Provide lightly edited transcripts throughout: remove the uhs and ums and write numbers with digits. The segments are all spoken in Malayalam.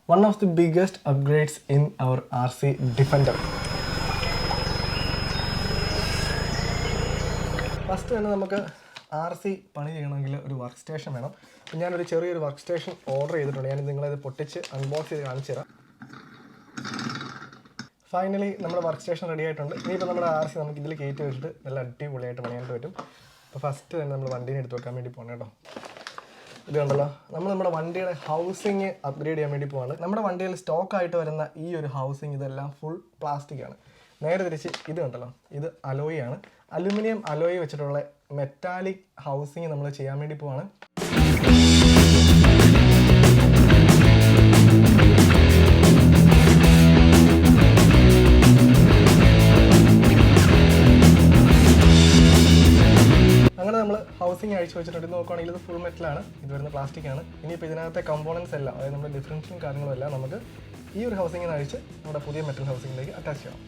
One of the biggest upgrades in our RC Defender. First തന്നെ നമുക്ക് RC പണി ചെയ്യണമെങ്കിൽ ഒരു വർക്ക് സ്റ്റേഷൻ വേണം. അപ്പോൾ ഞാനൊരു ചെറിയൊരു വർക്ക് സ്റ്റേഷൻ ഓർഡർ ചെയ്തിട്ടുണ്ട്. ഞാൻ നിങ്ങളത് പൊട്ടിച്ച് അൺബോക്സ് ചെയ്ത് കാണിച്ചു തരാം. ഫൈനലി നമ്മുടെ വർക്ക് സ്റ്റേഷൻ റെഡി ആയിട്ടുണ്ട്. ഇനിയിപ്പോൾ നമ്മുടെ RC നമുക്ക് ഇതിൽ കയറ്റി വെച്ചിട്ട് നല്ല അടിപൊളിയായിട്ട് പണിയാനായിട്ട് പറ്റും. അപ്പോൾ ഫസ്റ്റ് തന്നെ നമ്മൾ വണ്ടീനെ എടുത്ത് വെക്കാൻ വേണ്ടി പോകണം കേട്ടോ. ഇത് കണ്ടല്ലോ, നമ്മുടെ വണ്ടിയുടെ ഹൗസിങ് അപ്ഗ്രേഡ് ചെയ്യാൻ വേണ്ടി പോവാണ്. നമ്മുടെ വണ്ടിയിൽ സ്റ്റോക്കായിട്ട് വരുന്ന ഈ ഒരു ഹൗസിങ് ഇതെല്ലാം ഫുൾ പ്ലാസ്റ്റിക് ആണ്. നേരെ തിരിച്ച് ഇത് കണ്ടല്ലോ, ഇത് അലോയ് ആണ്. അലുമിനിയം അലോയ് വെച്ചിട്ടുള്ള മെറ്റാലിക് ഹൗസിങ് നമ്മൾ ചെയ്യാൻ വേണ്ടി പോവാണ്. അങ്ങനെ നമ്മൾ ഹൗസിങ് അഴിച്ചു വെച്ചിട്ടുണ്ട്. ഇത് നോക്കുകയാണെങ്കിൽ ഇത് ഫുൾ മെറ്റലാണ്, ഇത് വരുന്ന പ്ലാസ്റ്റിക് ആണ്. ഇനിയിപ്പോൾ ഇതിനകത്തെ കമ്പോണൻസ് എല്ലാം, അതായത് നമ്മുടെ ഡിഫറൻഷ്യലും കാര്യങ്ങളും എല്ലാം നമുക്ക് ഈ ഒരു ഹൗസിങ്ങിൽ നിന്ന് അഴിച്ച് നമ്മുടെ പുതിയ മെറ്റൽ ഹൗസിങ്ങിലേക്ക് അറ്റാച്ച് ചെയ്യാം.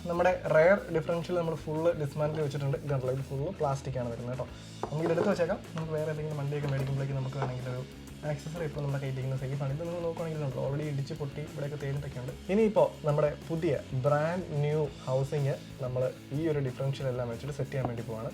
നമ്മുടെ റെയർ ഡിഫറൻഷ്യൽ നമ്മൾ ഫുള്ള് ഡിസ്മാൻറ്റിൽ വെച്ചിട്ടുണ്ട്. ഇതുണ്ടല്ലോ, ഇത് ഫുള്ള് പ്ലാസ്റ്റിക് ആണ് വരുന്നത് കേട്ടോ. നമുക്ക് എടുത്ത് വെച്ചേക്കാം. നമുക്ക് വേറെ എന്തെങ്കിലും വണ്ടിയൊക്കെ മേടിക്കുമ്പോഴേക്കും നമുക്ക് വേണമെങ്കിൽ ഒരു ആക്സസറി ഇപ്പോൾ നമ്മുടെ കയ്യിലിരിക്കുന്ന സേഫാണ്. ഇത് നിങ്ങൾ നോക്കുകയാണെങ്കിൽ ഉണ്ടല്ലോ, ഓൾറെഡി ഇടിച്ച് പൊട്ടി ഇവിടെയൊക്കെ തേഞ്ഞിട്ടൊക്കെ ഉണ്ട്. ഇനിയിപ്പോൾ നമ്മുടെ പുതിയ ബ്രാൻഡ് ന്യൂ ഹൗസിങ് നമ്മൾ ഈ ഒരു ഡിഫറൻഷ്യൽ എല്ലാം വെച്ചിട്ട് സെറ്റ് ചെയ്യാൻ വേണ്ടി പോവാണ്.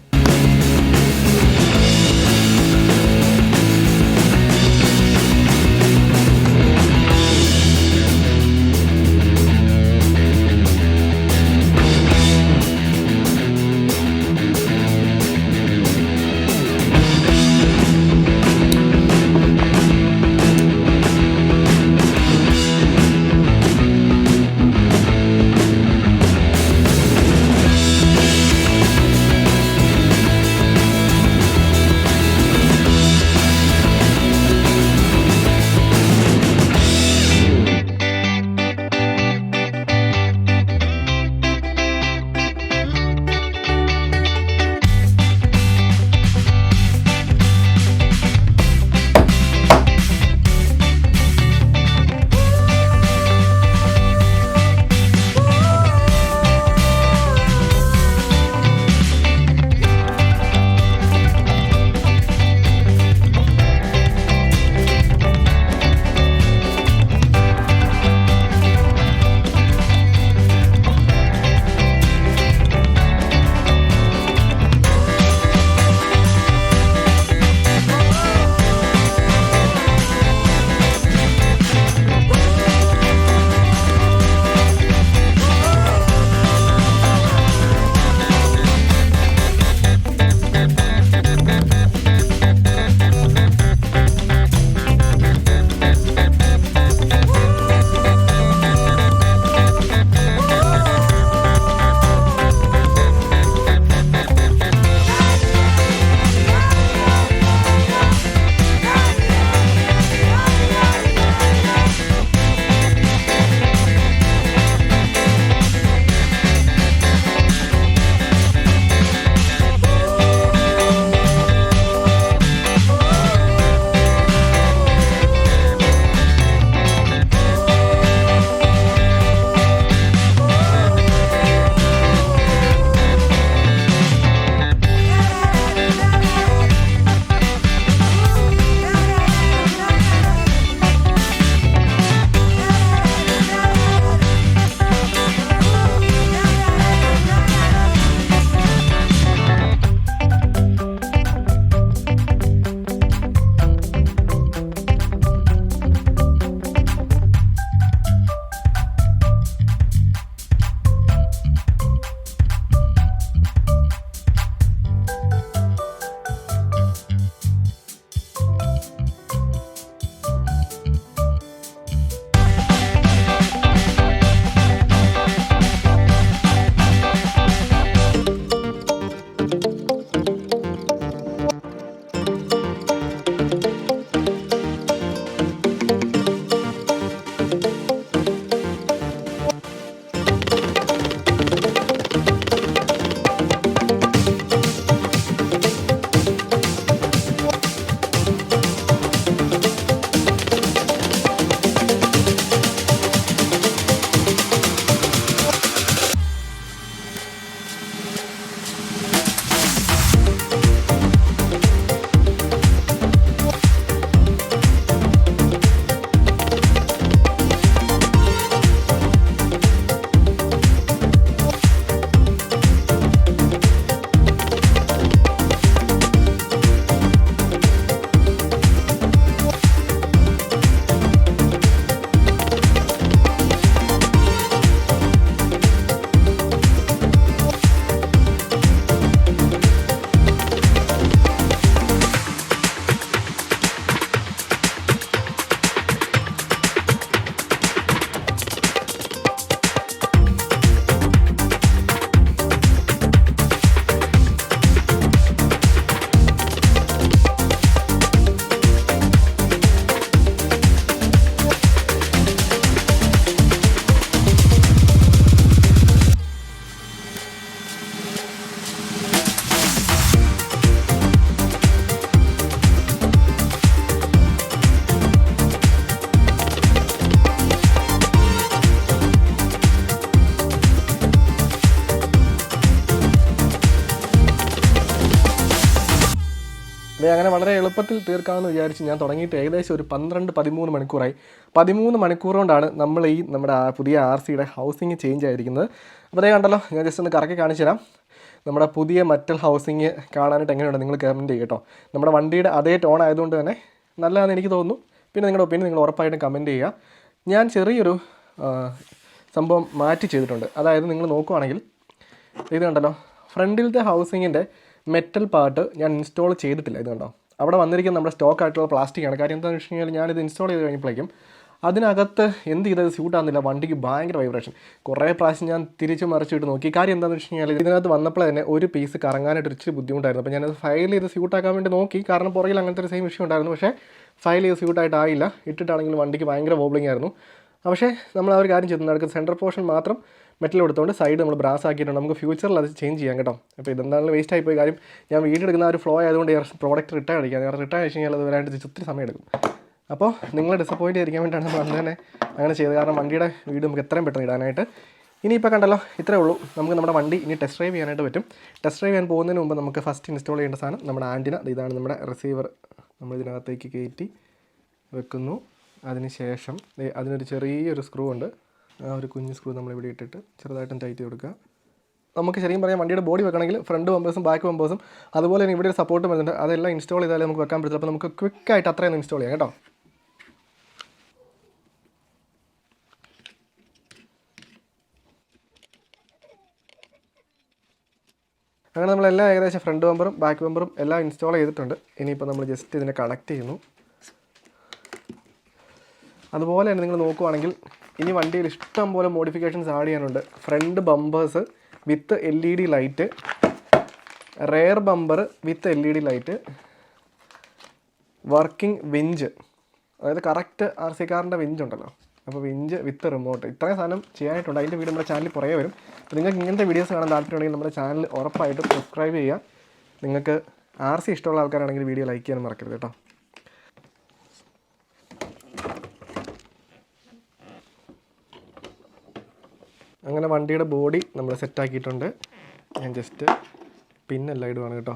അങ്ങനെ വളരെ എളുപ്പത്തിൽ തീർക്കാമെന്ന് വിചാരിച്ച് ഞാൻ തുടങ്ങിയിട്ട് ഏകദേശം ഒരു 12-13 മണിക്കൂറായി. 13 മണിക്കൂർ കൊണ്ടാണ് നമ്മൾ ഈ നമ്മുടെ പുതിയ RCയുടെ ഹൗസിങ് ചേഞ്ച് ആയിരിക്കുന്നത്. അപ്പോൾ അതേ കണ്ടല്ലോ, ഞാൻ ജസ്റ്റ് ഒന്ന് കറക്കി കാണിച്ചു തരാം. നമ്മുടെ പുതിയ മെറ്റൽ ഹൗസിങ് കാണാനായിട്ട് എങ്ങനെയുണ്ട് നിങ്ങൾ കമൻറ്റ് ചെയ്യും കേട്ടോ. നമ്മുടെ വണ്ടിയുടെ അതേ ടോൺ ആയതുകൊണ്ട് തന്നെ നല്ലതാണെന്ന് എനിക്ക് തോന്നുന്നു. പിന്നെ നിങ്ങളുടെ ഒപ്പീനിയൻ നിങ്ങൾ ഉറപ്പായിട്ടും കമൻറ്റ് ചെയ്യുക. ഞാൻ ചെറിയൊരു സംഭവം മാറ്റി ചെയ്തിട്ടുണ്ട്. അതായത് നിങ്ങൾ നോക്കുവാണെങ്കിൽ ഇത് കണ്ടല്ലോ, ഫ്രണ്ടിലത്തെ ഹൗസിങ്ങിൻ്റെ മെറ്റൽ പാർട്ട് ഞാൻ ഇൻസ്റ്റാൾ ചെയ്തിട്ടില്ല. ഇത് കണ്ടോ, അവിടെ വന്നിരിക്കുന്ന നമ്മുടെ സ്റ്റോക്ക് ആയിട്ടുള്ള പ്ലാസ്റ്റിക്കാണ്. കാര്യം എന്താണെന്ന് വെച്ച് കഴിഞ്ഞാൽ ഞാനിത് ഇൻസ്റ്റാൾ ചെയ്ത് കഴിഞ്ഞപ്പോഴേക്കും അതിനകത്ത് എന്ത് ചെയ്തത് സ്യൂട്ടാകുന്നില്ല. വണ്ടിക്ക് ഭയങ്കര വൈബ്രേഷൻ. കുറേ പ്രാവശ്യം ഞാൻ തിരിച്ച് മറിച്ചിട്ട് നോക്കി. കാര്യം എന്താണെന്ന് വെച്ച് കഴിഞ്ഞാൽ ഇതിനകത്ത് വന്നപ്പോൾ തന്നെ ഒരു പീസ് കറങ്ങാനായിട്ട് ഇച്ചിരി ബുദ്ധിമുട്ടായിരുന്നു. അപ്പോൾ ഞാനത് ഫയൽ ചെയ്ത് സ്യൂട്ടാക്കാൻ വേണ്ടി നോക്കി. കാരണം പുറകിൽ അങ്ങനത്തെ ഒരു സെയിം ഇഷ്യൂ ഉണ്ടായിരുന്നു. പക്ഷേ ഫയൽ ചെയ്ത് സ്യൂട്ടായിട്ടായില്ല. ഇട്ടിട്ടാണെങ്കിൽ വണ്ടിക്ക് ഭയങ്കര വോബ്ലിംഗ് ആയിരുന്നു. പക്ഷേ നമ്മൾ ആ ഒരു കാര്യം ചെയ്തു. നടക്കുന്ന സെൻറ്റർ പോർഷൻ മാത്രം മെറ്റൽ കൊടുത്തുകൊണ്ട് സൈഡ് നമ്മൾ ബ്രാസ് ആക്കിയിട്ടുണ്ട്. നമുക്ക് ഫ്യൂച്ചറിൽ അത് ചേഞ്ച് ചെയ്യാം കേട്ടോ. അപ്പോൾ ഇതെന്താണെങ്കിലും വേസ്റ്റ് ആയിപ്പോയി. കാര്യം ഞാൻ വീഡിയോ എടുക്കുന്ന ഒരു ഫ്ലോ ആയതുകൊണ്ട് പ്രോഡക്റ്റ് റിട്ടേൺ അടിക്കാം. കാരണം റിട്ടേൺ അടിച്ച് കഴിഞ്ഞാൽ അത് വരാനായിട്ട് ഒത്തിരി സമയം എടുക്കും. അപ്പോൾ നിങ്ങൾ ഡിസപ്പോയിൻറ്റ് ചെയ്തിരിക്കാൻ വേണ്ടിയിട്ടാണ് നമ്മൾ അന്ന് തന്നെ അങ്ങനെ ചെയ്തത്. കാരണം വണ്ടിയുടെ വീഡിയോ നമുക്ക് എത്രയും പെട്ടെന്ന് ഇടാനായിട്ട്. ഇനിയിപ്പോൾ കണ്ടല്ലോ, ഇത്രേ ഉള്ളൂ. നമുക്ക് നമ്മുടെ വണ്ടി ഇനി ടെസ്റ്റ് ഡ്രൈവ് ചെയ്യാനായിട്ട് പറ്റും. ടെസ്റ്റ് ഡ്രൈവ് ചെയ്യാൻ പോകുന്നതിന് മുമ്പ് നമുക്ക് ഫസ്റ്റ് ഇൻസ്റ്റാൾ ചെയ്യേണ്ട സാധനം നമ്മുടെ ആൻറ്റിന. ഇതാണ് നമ്മുടെ റിസീവർ. നമ്മൾ ഇതിനകത്തേക്ക് കയറ്റി വെക്കുന്നു. അതിനുശേഷം അതിനൊരു ചെറിയൊരു സ്ക്രൂ ഉണ്ട്. ആ ഒരു കുഞ്ഞ് സ്ക്രൂ നമ്മളിവിടെ ഇട്ടിട്ട് ചെറുതായിട്ടും ടൈറ്റ് കൊടുക്കുക. നമുക്ക് ശരിക്കും പറയാം വണ്ടിയുടെ ബോഡി വെക്കണമെങ്കിൽ ഫ്രണ്ട് ബമ്പേഴ്സും ബാക്ക് ബമ്പേഴ്സും അതുപോലെ തന്നെ ഇവിടെ ഒരു സപ്പോർട്ട് വരുന്നുണ്ട്. അതെല്ലാം ഇൻസ്റ്റാൾ ചെയ്താലേ നമുക്ക് വെക്കാൻ പറ്റില്ല. അപ്പോൾ നമുക്ക് ക്വിക്കായിട്ട് അത്രയൊന്നും ഇൻസ്റ്റാൾ ചെയ്യാം കേട്ടോ. അങ്ങനെ നമ്മളെല്ലാം ഏകദേശം ഫ്രണ്ട് ബമ്പറും ബാക്ക് ബമ്പറും എല്ലാം ഇൻസ്റ്റാൾ ചെയ്തിട്ടുണ്ട്. ഇനിയിപ്പോൾ നമ്മൾ ജസ്റ്റ് ഇതിനെ കണക്ട് ചെയ്യുന്നു. അതുപോലെ തന്നെ നിങ്ങൾ നോക്കുവാണെങ്കിൽ ഇനി വണ്ടിയിൽ ഇഷ്ടം പോലെ മോഡിഫിക്കേഷൻസ് ആഡ് ചെയ്യാനുണ്ട്. ഫ്രണ്ട് ബമ്പേഴ്സ് വിത്ത് LED ലൈറ്റ്, റെയർ ബമ്പർ വിത്ത് LED ലൈറ്റ്, വർക്കിംഗ് വിഞ്ച്, അതായത് കറക്റ്റ് RC കാറിൻ്റെ വിഞ്ച് ഉണ്ടല്ലോ, അപ്പോൾ വിഞ്ച് വിത്ത് റിമോട്ട്, ഇത്രയും സാധനം ചെയ്യാനായിട്ടുണ്ട്. അതിൻ്റെ വീഡിയോ നമ്മുടെ ചാനലിൽ പുറകെ വരും. അപ്പോൾ നിങ്ങൾക്ക് ഇങ്ങനത്തെ വീഡിയോസ് കാണാൻ താല്പര്യമുണ്ടെങ്കിൽ നമ്മുടെ ചാനൽ ഉറപ്പായിട്ടും സബ്സ്ക്രൈബ് ചെയ്യുക. നിങ്ങൾക്ക് RC ഇഷ്ടമുള്ള ആൾക്കാരാണെങ്കിൽ വീഡിയോ ലൈക്ക് ചെയ്യാൻ മറക്കരുത് കേട്ടോ. അങ്ങനെ വണ്ടിയുടെ ബോഡി നമ്മൾ സെറ്റാക്കിയിട്ടുണ്ട്. ഞാൻ ജസ്റ്റ് പിന്നെല്ലാം ഇടുവാണ് കേട്ടോ.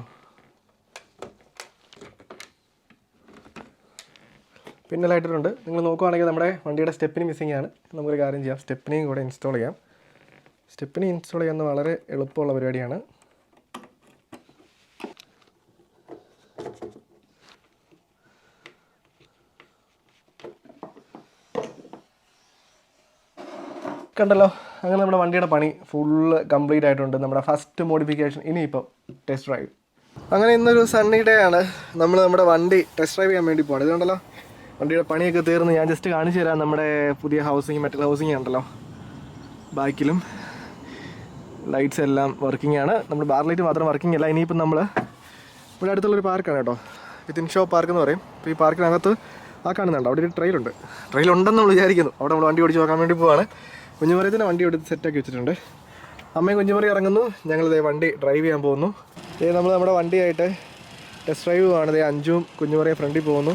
പിന്നെല്ലാം ഇട്ടിട്ടുണ്ട്. നിങ്ങൾ നോക്കുവാണെങ്കിൽ നമ്മുടെ വണ്ടിയുടെ സ്റ്റെപ്പിനി മിസ്സിംഗ് ആണ്. നമുക്കൊരു കാര്യം ചെയ്യാം, സ്റ്റെപ്പിനിയും കൂടെ ഇൻസ്റ്റാൾ ചെയ്യാം. സ്റ്റെപ്പിനി ഇൻസ്റ്റാൾ ചെയ്യുന്നത് വളരെ എളുപ്പമുള്ള പരിപാടിയാണ്. കണ്ടല്ലോ, അങ്ങനെ നമ്മുടെ വണ്ടിയുടെ പണി ഫുള്ള് കംപ്ലീറ്റ് ആയിട്ടുണ്ട്. നമ്മുടെ ഫസ്റ്റ് മോഡിഫിക്കേഷൻ ഇനിയിപ്പോൾ ടെസ്റ്റ് ഡ്രൈവ്. അങ്ങനെ ഇന്നൊരു സണ്ണി ഡേ ആണ്. നമ്മൾ നമ്മുടെ വണ്ടി ടെസ്റ്റ് ഡ്രൈവ് ചെയ്യാൻ വേണ്ടി പോകണം. ഇതുകൊണ്ടല്ലോ വണ്ടിയുടെ പണിയൊക്കെ തീർന്ന് ഞാൻ ജസ്റ്റ് കാണിച്ചു തരാം. നമ്മുടെ പുതിയ ഹൗസിങ്, മെറ്റൽ ഹൗസിങ് ഉണ്ടല്ലോ, ബാക്കിലും ലൈറ്റ്സ് എല്ലാം വർക്കിംഗ് ആണ്. നമ്മുടെ ബാർ ലൈറ്റ് മാത്രം വർക്കിംഗ് അല്ല. ഇനിയിപ്പം നമ്മൾ ഇവിടെ അടുത്തുള്ളൊരു പാർക്കാണ് കേട്ടോ, വിത്തിൻ ഷോ പാർക്ക് എന്ന് പറയും. അപ്പോൾ ഈ പാർക്കിനകത്ത് ആ കാണുന്നുണ്ട്, അവിടെ ഒരു ട്രെയിലുണ്ട്. ട്രെയിലുണ്ടെന്ന് നമ്മൾ വിചാരിക്കുന്നു. അവിടെ നമ്മൾ വണ്ടി ഓടിച്ച് നോക്കാൻ വേണ്ടി പോവാണ്. കുഞ്ഞുമറിയത്തിൻ്റെ വണ്ടി എടുത്ത് സെറ്റാക്കി വെച്ചിട്ടുണ്ട്. അമ്മയും കുഞ്ഞുമറി ഇറങ്ങുന്നു. ഞങ്ങളിതേ വണ്ടി ഡ്രൈവ് ചെയ്യാൻ പോകുന്നു. നമ്മൾ നമ്മുടെ വണ്ടിയായിട്ട് ടെസ്റ്റ് ഡ്രൈവ് ആണ്. അഞ്ചും കുഞ്ഞുമറിയെ ഫ്രണ്ടിൽ പോകുന്നു.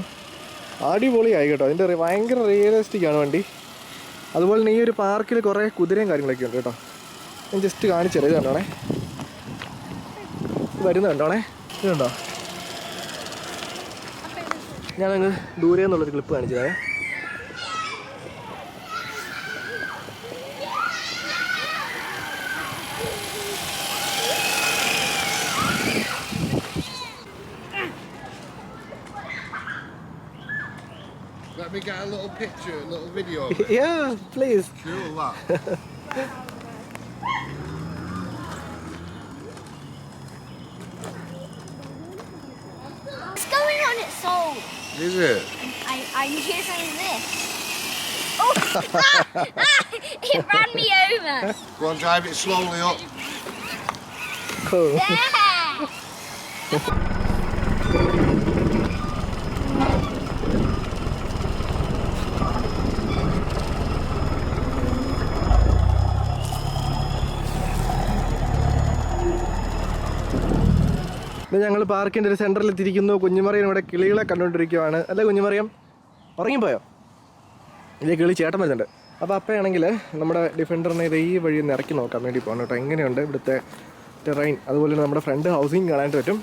അടിപൊളിയായി കേട്ടോ. അതിൻ്റെ ഭയങ്കര റിയലിസ്റ്റിക് ആണ് വണ്ടി. അതുപോലെ തന്നെ ഈ ഒരു പാർക്കിൽ കുറേ കുതിരയും കാര്യങ്ങളൊക്കെ ഉണ്ട് കേട്ടോ. ഞാൻ ജസ്റ്റ് കാണിച്ചു തരാം. ഇത് കണ്ടോണേ, വരുന്നത് കണ്ടോണേ, ഇത് കണ്ടോ. ഞാനങ്ങ് ദൂരെ നിന്നുള്ളൊരു ക്ലിപ്പ് കാണിച്ചു തരാം. Let me get a little picture, a little video of it. Yeah, please. Cool, that. What's going on its soul? Is it? I'm using this. Oh! It ran me over. Go on, drive it slowly up. Cool. Yeah! ഇത് ഞങ്ങൾ പാർക്കിൻ്റെ ഒരു സെൻറ്ററിൽ എത്തിയിരിക്കുന്നു. കുഞ്ഞുമറിയൻ ഇവിടെ കിളികളെ കണ്ടുകൊണ്ടിരിക്കുകയാണ്. അല്ലേ കുഞ്ഞുമറിയം, ഉറങ്ങിപ്പോയോ? ഇതേ കിളി ചേട്ടൻ വരുന്നുണ്ട്. അപ്പോൾ അപ്പയാണെങ്കിൽ നമ്മുടെ ഡിഫൻഡറിനെ ഇത് ഈ വഴി ഒന്ന് ഇറക്കി നോക്കാൻ വേണ്ടി പോകണം കേട്ടോ. എങ്ങനെയുണ്ട് ഇവിടുത്തെ ടെറൈൻ, അതുപോലെ തന്നെ നമ്മുടെ ഫ്രണ്ട് ഹൗസിങ് കാണാനായിട്ട് പറ്റും.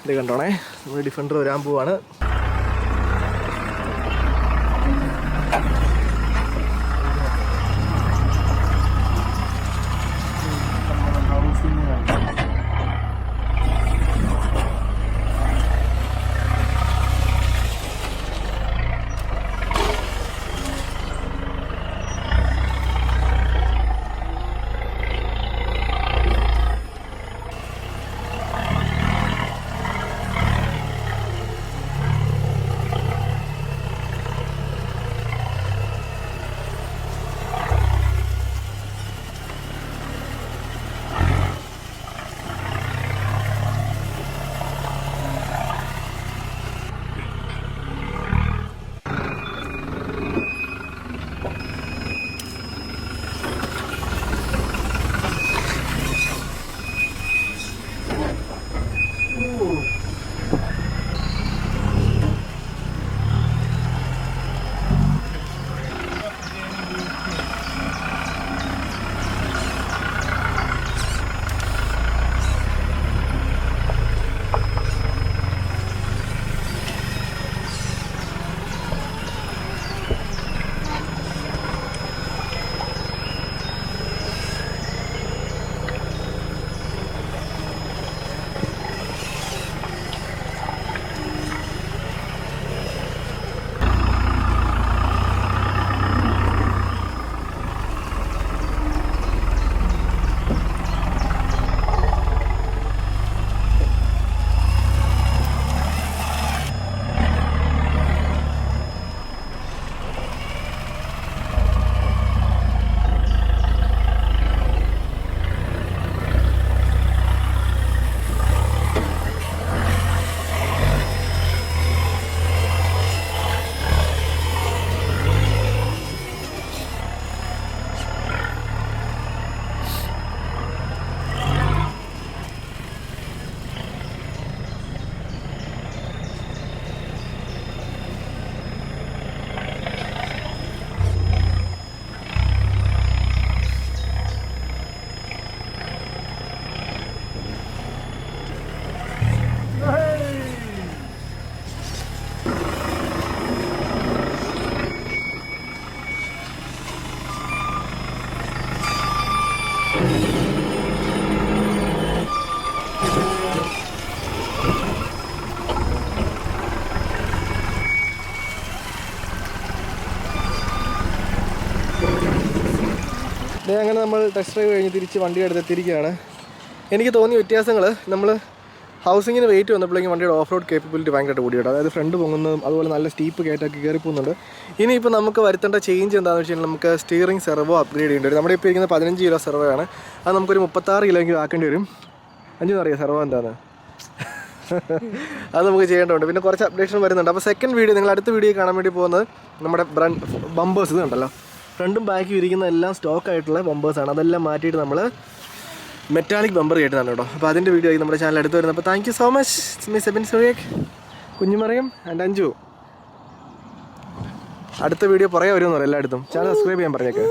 ഇത് കണ്ടോണേ, നമ്മൾ ഡിഫൻഡർ വരാൻ പോവാണ്. അങ്ങനെ നമ്മൾ ടെസ്റ്റ് ഡ്രൈവ് കഴിഞ്ഞ് തിരിച്ച് വണ്ടി എടുത്തെത്തിയിരിക്കുകയാണ്. എനിക്ക് തോന്നിയ വ്യത്യാസങ്ങൾ, നമ്മൾ ഹൗസിങ്ങിന് വെയിറ്റ് വന്നപ്പോഴേക്കും വണ്ടിയുടെ ഓഫ് റോഡ് കേപ്പബിലിറ്റി ഭയങ്കരമായിട്ട് കൂടിയിട്ട്, അതായത് ഫ്രണ്ട് പൊങ്ങുന്നതും അതുപോലെ നല്ല സ്റ്റീപ്പ് കയറ്റൊക്കെ കയറി പോകുന്നുണ്ട്. ഇനിയിപ്പോൾ നമുക്ക് വരുത്തേണ്ട ചേഞ്ച് എന്താണെന്ന് വെച്ച് കഴിഞ്ഞാൽ നമുക്ക് സ്റ്റിയറിംഗ് സെർവോ അപ്ഗ്രേഡ് ചെയ്യേണ്ടി വരും. നമ്മുടെ ഇപ്പോൾ ഇരിക്കുന്ന 15 കിലോ സെർവോ ആണ്, അത് നമുക്കൊരു 36 കിലോയെങ്കിലും ആക്കേണ്ടി വരും. അഞ്ചെന്ന് അറിയാം സെർവോ എന്താണ് അത് നമുക്ക് ചെയ്യേണ്ടതുണ്ട്. പിന്നെ കുറച്ച് അപ്ഡേഷൻ വരുന്നുണ്ട്. അപ്പോൾ സെക്കൻഡ് വീഡിയോ, നിങ്ങൾ അടുത്ത വീഡിയോ കാണാൻ വേണ്ടി പോകുന്നത് നമ്മുടെ ബമ്പേഴ്സ് ഇത് കണ്ടല്ലോ, ഫ്രണ്ടും ബാക്കും ഇരിക്കുന്ന എല്ലാം സ്റ്റോക്ക് ആയിട്ടുള്ള ബമ്പേഴ്സാണ്. അതെല്ലാം മാറ്റിയിട്ട് നമ്മൾ മെറ്റാലിക് ബമ്പർ കേട്ടതാണ് കേട്ടോ. അപ്പോൾ അതിൻ്റെ വീഡിയോ ആയി നമ്മുടെ ചാനൽ എടുത്ത് വരുന്നത്. അപ്പോൾ thank you so much miss Sebin Surekh, Kunjumariyam and Anju. അടുത്ത വീഡിയോ പറയാൻ വരുമെന്ന് പറയാം എല്ലായിടത്തും. ചാനൽ സബ്സ്ക്രൈബ് ചെയ്യാൻ പറഞ്ഞേക്ക്.